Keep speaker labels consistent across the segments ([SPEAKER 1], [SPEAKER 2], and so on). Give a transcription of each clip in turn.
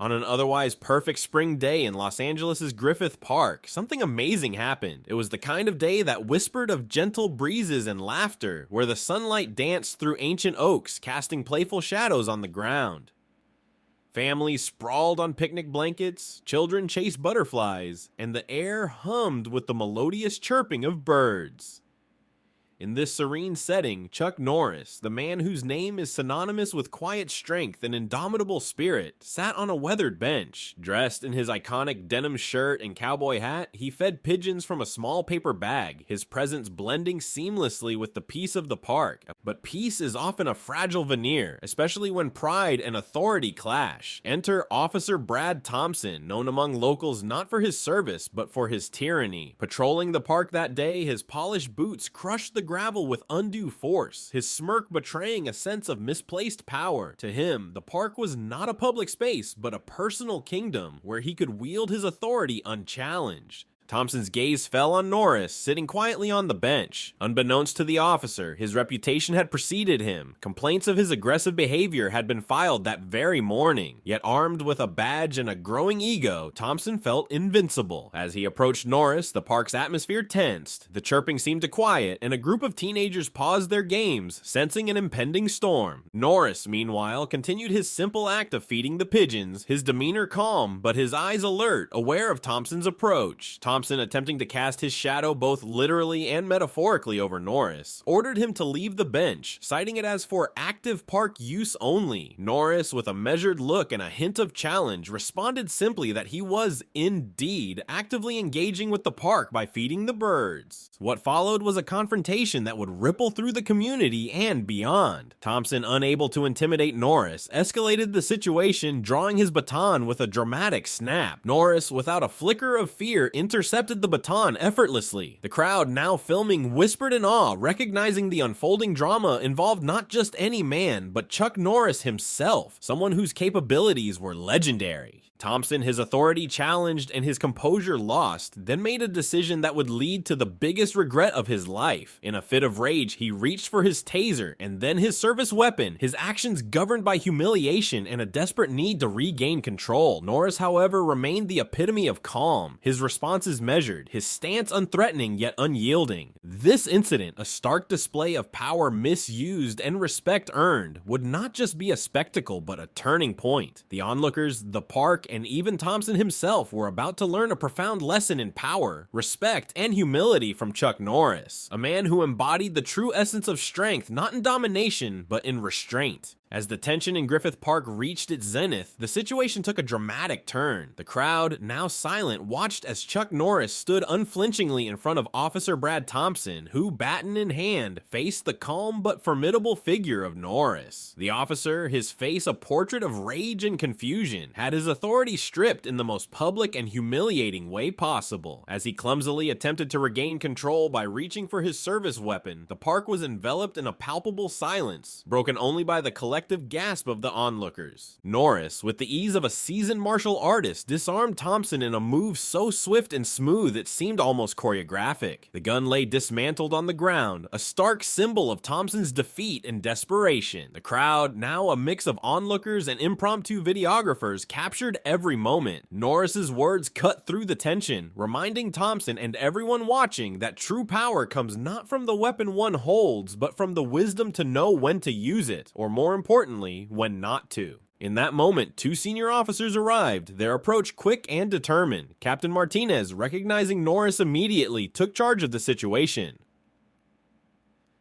[SPEAKER 1] On an otherwise perfect spring day in Los Angeles' Griffith Park, something amazing happened. It was the kind of day that whispered of gentle breezes and laughter, where the sunlight danced through ancient oaks, casting playful shadows on the ground. Families sprawled on picnic blankets, children chased butterflies, and the air hummed with the melodious chirping of birds. In this serene setting, Chuck Norris, the man whose name is synonymous with quiet strength and indomitable spirit, sat on a weathered bench. Dressed in his iconic denim shirt and cowboy hat, he fed pigeons from a small paper bag, his presence blending seamlessly with the peace of the park. But peace is often a fragile veneer, especially when pride and authority clash. Enter Officer Brad Thompson, known among locals not for his service, but for his tyranny. Patrolling the park that day, his polished boots crushed the gravel with undue force, his smirk betraying a sense of misplaced power. To him, the park was not a public space, but a personal kingdom where he could wield his authority unchallenged. Thompson's gaze fell on Norris, sitting quietly on the bench. Unbeknownst to the officer, his reputation had preceded him. Complaints of his aggressive behavior had been filed that very morning. Yet armed with a badge and a growing ego, Thompson felt invincible. As he approached Norris, the park's atmosphere tensed. The chirping seemed to quiet, and a group of teenagers paused their games, sensing an impending storm. Norris, meanwhile, continued his simple act of feeding the pigeons, his demeanor calm, but his eyes alert, aware of Thompson's approach. Thompson, attempting to cast his shadow both literally and metaphorically over Norris, ordered him to leave the bench, citing it as for active park use only. Norris, with a measured look and a hint of challenge, responded simply that he was, indeed, actively engaging with the park by feeding the birds. What followed was a confrontation that would ripple through the community and beyond. Thompson, unable to intimidate Norris, escalated the situation, drawing his baton with a dramatic snap. Norris, without a flicker of fear, intercepted the baton effortlessly. The crowd, now filming, whispered in awe, recognizing the unfolding drama involved not just any man, but Chuck Norris himself, someone whose capabilities were legendary. Thompson, his authority challenged and his composure lost, then made a decision that would lead to the biggest regret of his life. In a fit of rage, he reached for his taser and then his service weapon, his actions governed by humiliation and a desperate need to regain control. Norris, however, remained the epitome of calm, his responses measured, his stance unthreatening yet unyielding. This incident, a stark display of power misused and respect earned, would not just be a spectacle but a turning point. The onlookers, the park, and even Thompson himself were about to learn a profound lesson in power, respect, and humility from Chuck Norris, a man who embodied the true essence of strength not in domination but in restraint. As the tension in Griffith Park reached its zenith, the situation took a dramatic turn. The crowd, now silent, watched as Chuck Norris stood unflinchingly in front of Officer Brad Thompson, who, baton in hand, faced the calm but formidable figure of Norris. The officer, his face a portrait of rage and confusion, had his authority stripped in the most public and humiliating way possible. As he clumsily attempted to regain control by reaching for his service weapon, the park was enveloped in a palpable silence, broken only by the collective gasp of the onlookers. Norris, with the ease of a seasoned martial artist, disarmed Thompson in a move so swift and smooth it seemed almost choreographic. The gun lay dismantled on the ground, a stark symbol of Thompson's defeat and desperation. The crowd, now a mix of onlookers and impromptu videographers, captured every moment. Norris's words cut through the tension, reminding Thompson and everyone watching that true power comes not from the weapon one holds, but from the wisdom to know when to use it, or more importantly, when not to. In that moment, two senior officers arrived, their approach quick and determined. Captain Martinez, recognizing Norris immediately, took charge of the situation.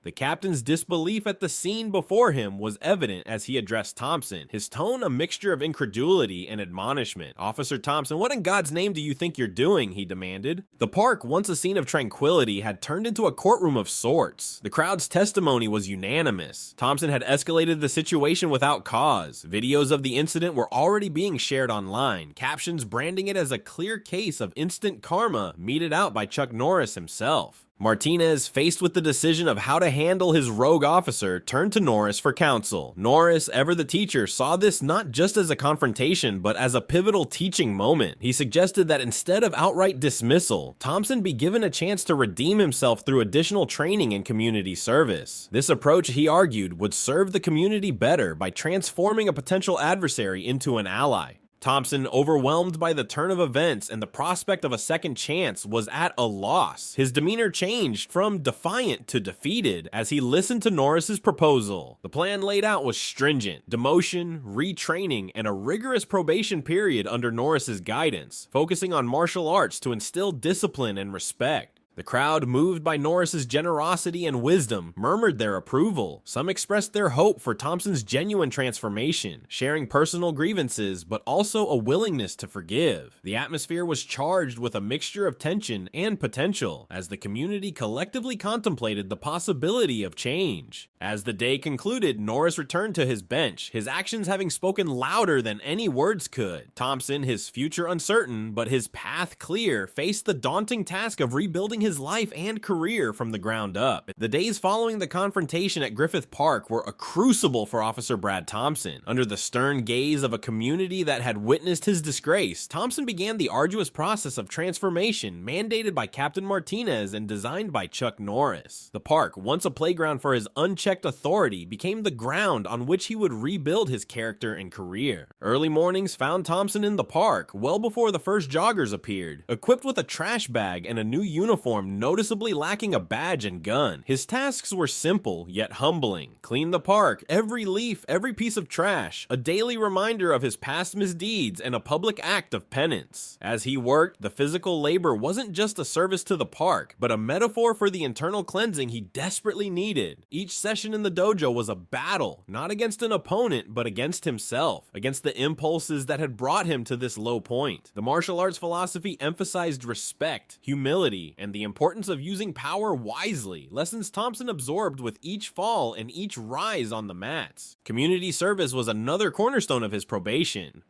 [SPEAKER 1] The captain's disbelief at the scene before him was evident as he addressed Thompson, his tone a mixture of incredulity and admonishment. "Officer Thompson, what in God's name do you think you're doing?" he demanded. The park, once a scene of tranquility, had turned into a courtroom of sorts. The crowd's testimony was unanimous. Thompson had escalated the situation without cause. Videos of the incident were already being shared online, captions branding it as a clear case of instant karma meted out by Chuck Norris himself. Martinez, faced with the decision of how to handle his rogue officer, turned to Norris for counsel. Norris, ever the teacher, saw this not just as a confrontation, but as a pivotal teaching moment. He suggested that instead of outright dismissal, Thompson be given a chance to redeem himself through additional training and community service. This approach, he argued, would serve the community better by transforming a potential adversary into an ally. Thompson, overwhelmed by the turn of events and the prospect of a second chance, was at a loss. His demeanor changed from defiant to defeated as he listened to Norris's proposal. The plan laid out was stringent: demotion, retraining, and a rigorous probation period under Norris's guidance, focusing on martial arts to instill discipline and respect. The crowd, moved by Norris's generosity and wisdom, murmured their approval. Some expressed their hope for Thompson's genuine transformation, sharing personal grievances, but also a willingness to forgive. The atmosphere was charged with a mixture of tension and potential, as the community collectively contemplated the possibility of change. As the day concluded, Norris returned to his bench, his actions having spoken louder than any words could. Thompson, his future uncertain, but his path clear, faced the daunting task of rebuilding his life and career from the ground up. The days following the confrontation at Griffith Park were a crucible for Officer Brad Thompson. Under the stern gaze of a community that had witnessed his disgrace, Thompson began the arduous process of transformation mandated by Captain Martinez and designed by Chuck Norris. The park, once a playground for his unchecked authority, became the ground on which he would rebuild his character and career. Early mornings found Thompson in the park, well before the first joggers appeared, equipped with a trash bag and a new uniform noticeably lacking a badge and gun. His tasks were simple, yet humbling. Clean the park, every leaf, every piece of trash, a daily reminder of his past misdeeds, and a public act of penance. As he worked, the physical labor wasn't just a service to the park, but a metaphor for the internal cleansing he desperately needed. Each session in the dojo was a battle, not against an opponent, but against himself, against the impulses that had brought him to this low point. The martial arts philosophy emphasized respect, humility, and the importance of using power wisely, lessons Thompson absorbed with each fall and each rise on the mats. Community service was another cornerstone of his probation.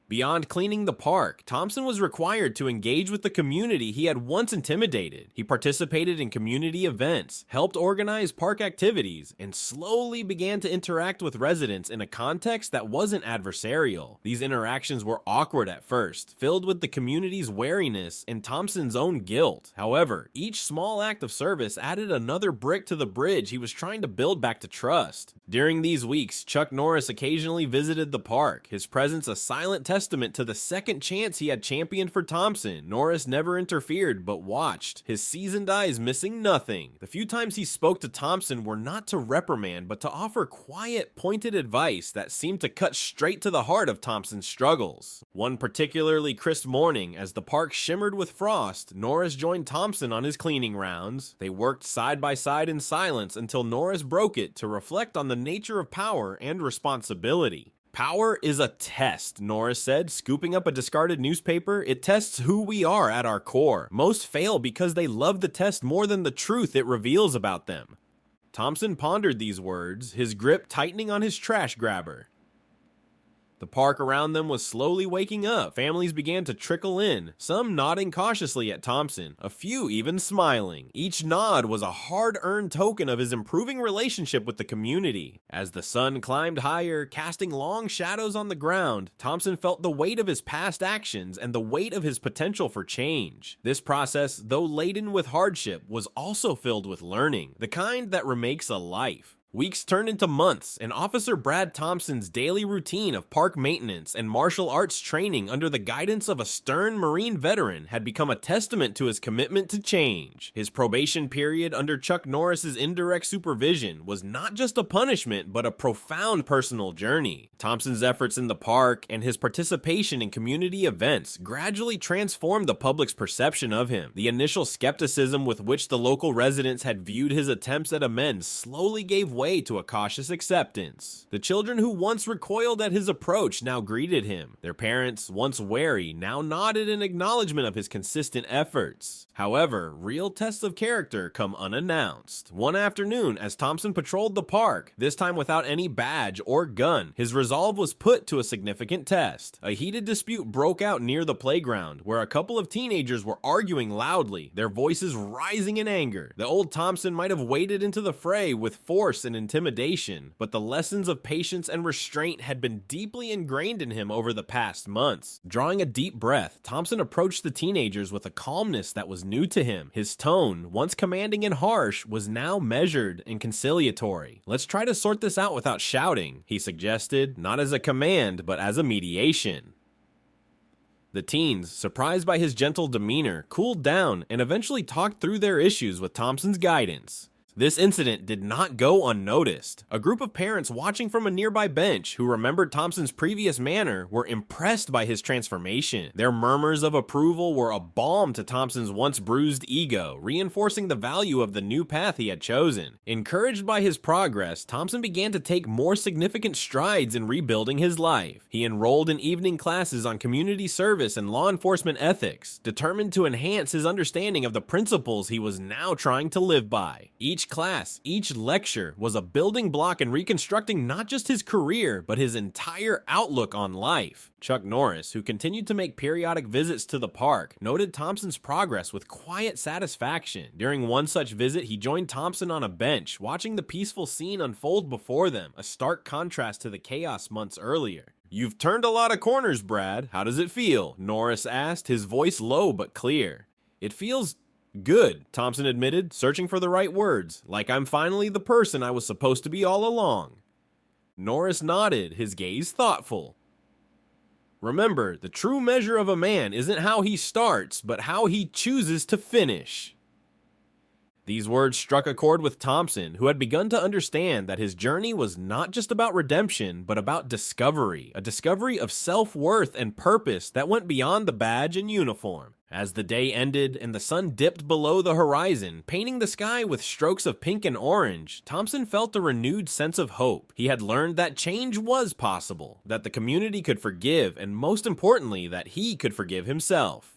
[SPEAKER 1] Beyond cleaning the park, Thompson was required to engage with the community he had once intimidated. He participated in community events, helped organize park activities, and slowly began to interact with residents in a context that wasn't adversarial. These interactions were awkward at first, filled with the community's wariness and Thompson's own guilt. However, each small act of service added another brick to the bridge he was trying to build back to trust. During these weeks, Chuck Norris occasionally visited the park, his presence a silent testament to the second chance he had championed for Thompson. Norris never interfered, but watched, his seasoned eyes missing nothing. The few times he spoke to Thompson were not to reprimand, but to offer quiet, pointed advice that seemed to cut straight to the heart of Thompson's struggles. One particularly crisp morning, as the park shimmered with frost, Norris joined Thompson on his cleaning rounds. They worked side by side in silence until Norris broke it to reflect on the nature of power and responsibility. "Power is a test," Norris said, scooping up a discarded newspaper. "It tests who we are at our core. Most fail because they love the test more than the truth it reveals about them." Thompson pondered these words, his grip tightening on his trash grabber. The park around them was slowly waking up. Families began to trickle in, some nodding cautiously at Thompson, a few even smiling. Each nod was a hard-earned token of his improving relationship with the community. As the sun climbed higher, casting long shadows on the ground, Thompson felt the weight of his past actions and the weight of his potential for change. This process, though laden with hardship, was also filled with learning, the kind that remakes a life. Weeks turned into months, and Officer Brad Thompson's daily routine of park maintenance and martial arts training under the guidance of a stern Marine veteran had become a testament to his commitment to change. His probation period under Chuck Norris's indirect supervision was not just a punishment, but a profound personal journey. Thompson's efforts in the park and his participation in community events gradually transformed the public's perception of him. The initial skepticism with which the local residents had viewed his attempts at amends slowly gave way to a cautious acceptance. The children who once recoiled at his approach now greeted him. Their parents, once wary, now nodded in acknowledgement of his consistent efforts. However, real tests of character come unannounced. One afternoon, as Thompson patrolled the park, this time without any badge or gun, his resolve was put to a significant test. A heated dispute broke out near the playground, where a couple of teenagers were arguing loudly, their voices rising in anger. The old Thompson might have waded into the fray with force and intimidation, but the lessons of patience and restraint had been deeply ingrained in him over the past months. Drawing a deep breath, Thompson approached the teenagers with a calmness that was new to him. His tone, once commanding and harsh, was now measured and conciliatory. "Let's try to sort this out without shouting," he suggested, not as a command, but as a mediation. The teens, surprised by his gentle demeanor, cooled down and eventually talked through their issues with Thompson's guidance. This incident did not go unnoticed. A group of parents watching from a nearby bench who remembered Thompson's previous manner were impressed by his transformation. Their murmurs of approval were a balm to Thompson's once bruised ego, reinforcing the value of the new path he had chosen. Encouraged by his progress, Thompson began to take more significant strides in rebuilding his life. He enrolled in evening classes on community service and law enforcement ethics, determined to enhance his understanding of the principles he was now trying to live by. Each class, each lecture was a building block in reconstructing not just his career, but his entire outlook on life. Chuck Norris, who continued to make periodic visits to the park, noted Thompson's progress with quiet satisfaction. During one such visit, he joined Thompson on a bench, watching the peaceful scene unfold before them, a stark contrast to the chaos months earlier. "You've turned a lot of corners, Brad. How does it feel?" Norris asked, his voice low but clear. "It feels good," Thompson admitted, searching for the right words, "like I'm finally the person I was supposed to be all along." Norris nodded, his gaze thoughtful. "Remember, the true measure of a man isn't how he starts, but how he chooses to finish." These words struck a chord with Thompson, who had begun to understand that his journey was not just about redemption, but about discovery, a discovery of self-worth and purpose that went beyond the badge and uniform. As the day ended and the sun dipped below the horizon, painting the sky with strokes of pink and orange, Thompson felt a renewed sense of hope. He had learned that change was possible, that the community could forgive, and most importantly, that he could forgive himself.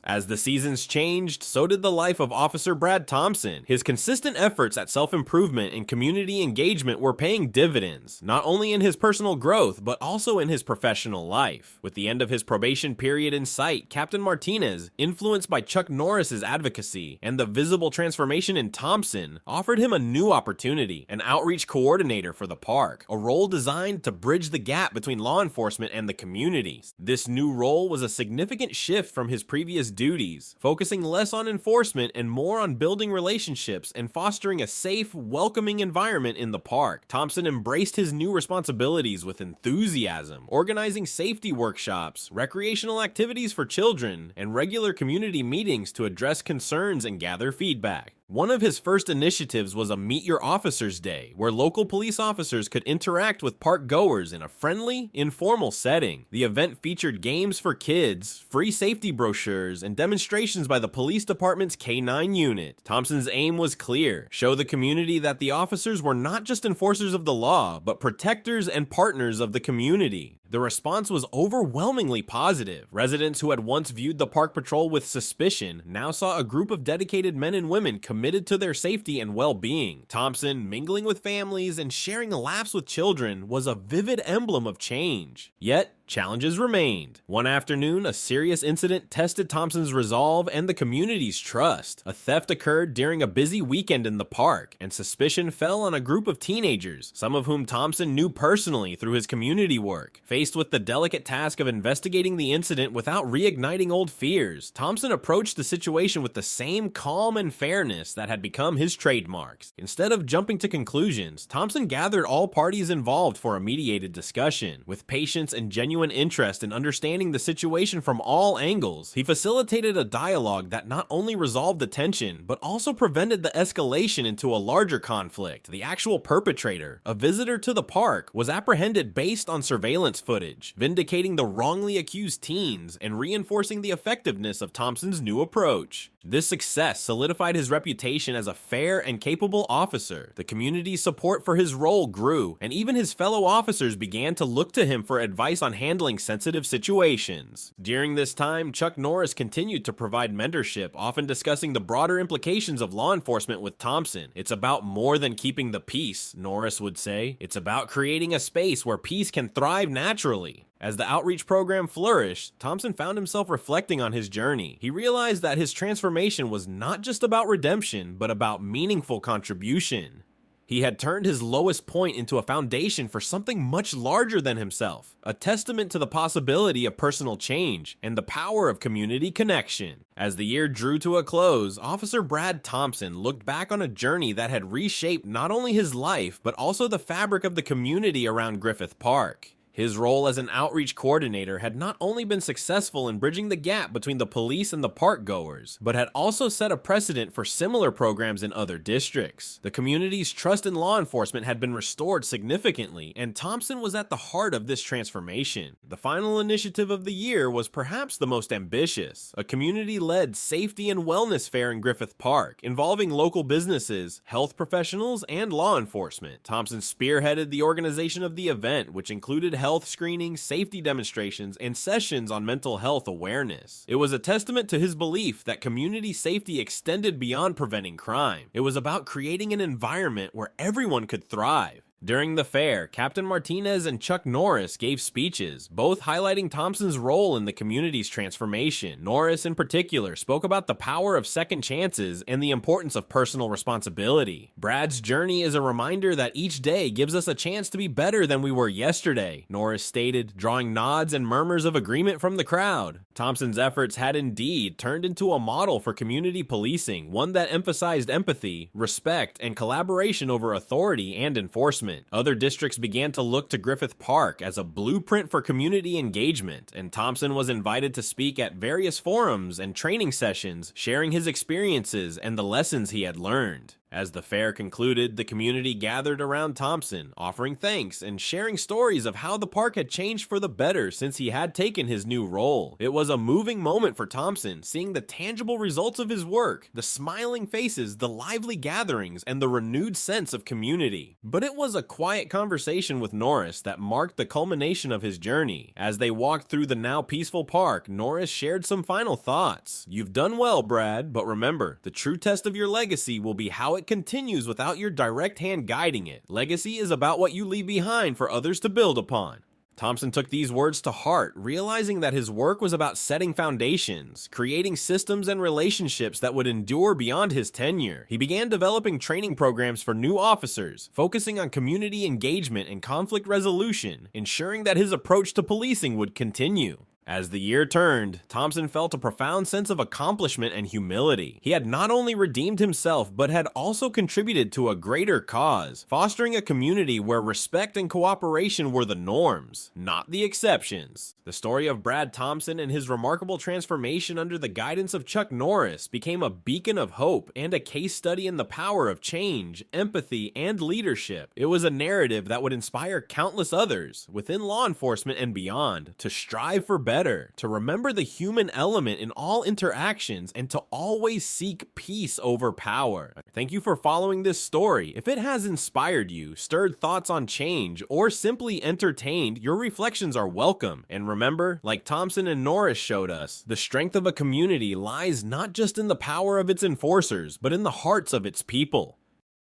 [SPEAKER 1] As the seasons changed, so did the life of Officer Brad Thompson. His consistent efforts at self-improvement and community engagement were paying dividends, not only in his personal growth, but also in his professional life. With the end of his probation period in sight, Captain Martinez, influenced by Chuck Norris's advocacy and the visible transformation in Thompson, offered him a new opportunity, an outreach coordinator for the park, a role designed to bridge the gap between law enforcement and the community. This new role was a significant shift from his previous duties, focusing less on enforcement and more on building relationships and fostering a safe, welcoming environment in the park. Thompson embraced his new responsibilities with enthusiasm, organizing safety workshops, recreational activities for children, and regular community meetings to address concerns and gather feedback. One of his first initiatives was a Meet Your Officers Day, where local police officers could interact with park goers in a friendly, informal setting. The event featured games for kids, free safety brochures, and demonstrations by the police department's K-9 unit. Thompson's aim was clear: show the community that the officers were not just enforcers of the law, but protectors and partners of the community. The response was overwhelmingly positive. Residents who had once viewed the park patrol with suspicion now saw a group of dedicated men and women committed to their safety and well-being. Thompson, mingling with families and sharing laughs with children, was a vivid emblem of change. Yet, challenges remained. One afternoon, a serious incident tested Thompson's resolve and the community's trust. A theft occurred during a busy weekend in the park, and suspicion fell on a group of teenagers, some of whom Thompson knew personally through his community work. Faced with the delicate task of investigating the incident without reigniting old fears, Thompson approached the situation with the same calm and fairness that had become his trademarks. Instead of jumping to conclusions, Thompson gathered all parties involved for a mediated discussion. With patience and genuine interest in understanding the situation from all angles, he facilitated a dialogue that not only resolved the tension, but also prevented the escalation into a larger conflict. The actual perpetrator, a visitor to the park, was apprehended based on surveillance footage, vindicating the wrongly accused teens and reinforcing the effectiveness of Thompson's new approach. This success solidified his reputation as a fair and capable officer. The community's support for his role grew, and even his fellow officers began to look to him for advice on handling sensitive situations. During this time, Chuck Norris continued to provide mentorship, often discussing the broader implications of law enforcement with Thompson. "It's about more than keeping the peace," Norris would say. "It's about creating a space where peace can thrive naturally." As the outreach program flourished, Thompson found himself reflecting on his journey. He realized that his transformation was not just about redemption, but about meaningful contribution. He had turned his lowest point into a foundation for something much larger than himself, a testament to the possibility of personal change and the power of community connection. As the year drew to a close, Officer Brad Thompson looked back on a journey that had reshaped not only his life, but also the fabric of the community around Griffith Park. His role as an outreach coordinator had not only been successful in bridging the gap between the police and the park goers, but had also set a precedent for similar programs in other districts. The community's trust in law enforcement had been restored significantly, and Thompson was at the heart of this transformation. The final initiative of the year was perhaps the most ambitious, a community-led safety and wellness fair in Griffith Park, involving local businesses, health professionals, and law enforcement. Thompson spearheaded the organization of the event, which included health screenings, safety demonstrations, and sessions on mental health awareness. It was a testament to his belief that community safety extended beyond preventing crime. It was about creating an environment where everyone could thrive. During the fair, Captain Martinez and Chuck Norris gave speeches, both highlighting Thompson's role in the community's transformation. Norris, in particular, spoke about the power of second chances and the importance of personal responsibility. Brad's journey is a reminder that each day gives us a chance to be better than we were yesterday, Norris stated, drawing nods and murmurs of agreement from the crowd. Thompson's efforts had indeed turned into a model for community policing, one that emphasized empathy, respect, and collaboration over authority and enforcement. Other districts began to look to Griffith Park as a blueprint for community engagement, and Thompson was invited to speak at various forums and training sessions, sharing his experiences and the lessons he had learned. As the fair concluded, the community gathered around Thompson, offering thanks and sharing stories of how the park had changed for the better since he had taken his new role. It was a moving moment for Thompson, seeing the tangible results of his work, the smiling faces, the lively gatherings, and the renewed sense of community. But it was a quiet conversation with Norris that marked the culmination of his journey. As they walked through the now peaceful park, Norris shared some final thoughts. "You've done well, Brad, but remember, the true test of your legacy will be how it continues without your direct hand guiding it. Legacy is about what you leave behind for others to build upon." Thompson took these words to heart, realizing that his work was about setting foundations, creating systems and relationships that would endure beyond his tenure. He began developing training programs for new officers, focusing on community engagement and conflict resolution, ensuring that his approach to policing would continue. As the year turned, Thompson felt a profound sense of accomplishment and humility. He had not only redeemed himself, but had also contributed to a greater cause, fostering a community where respect and cooperation were the norms, not the exceptions. The story of Brad Thompson and his remarkable transformation under the guidance of Chuck Norris became a beacon of hope and a case study in the power of change, empathy, and leadership. It was a narrative that would inspire countless others, within law enforcement and beyond, to strive for better, to remember the human element in all interactions, and to always seek peace over power. Thank you for following this story. If it has inspired you, stirred thoughts on change, or simply entertained, your reflections are welcome. And remember, like Thompson and Norris showed us, the strength of a community lies not just in the power of its enforcers, but in the hearts of its people.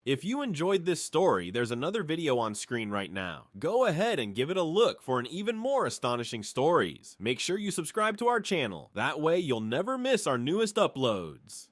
[SPEAKER 1] If you enjoyed this story, there's another video on screen right now. Go ahead and give it a look for an even more astonishing stories. Make sure you subscribe to our channel. That way you'll never miss our newest uploads.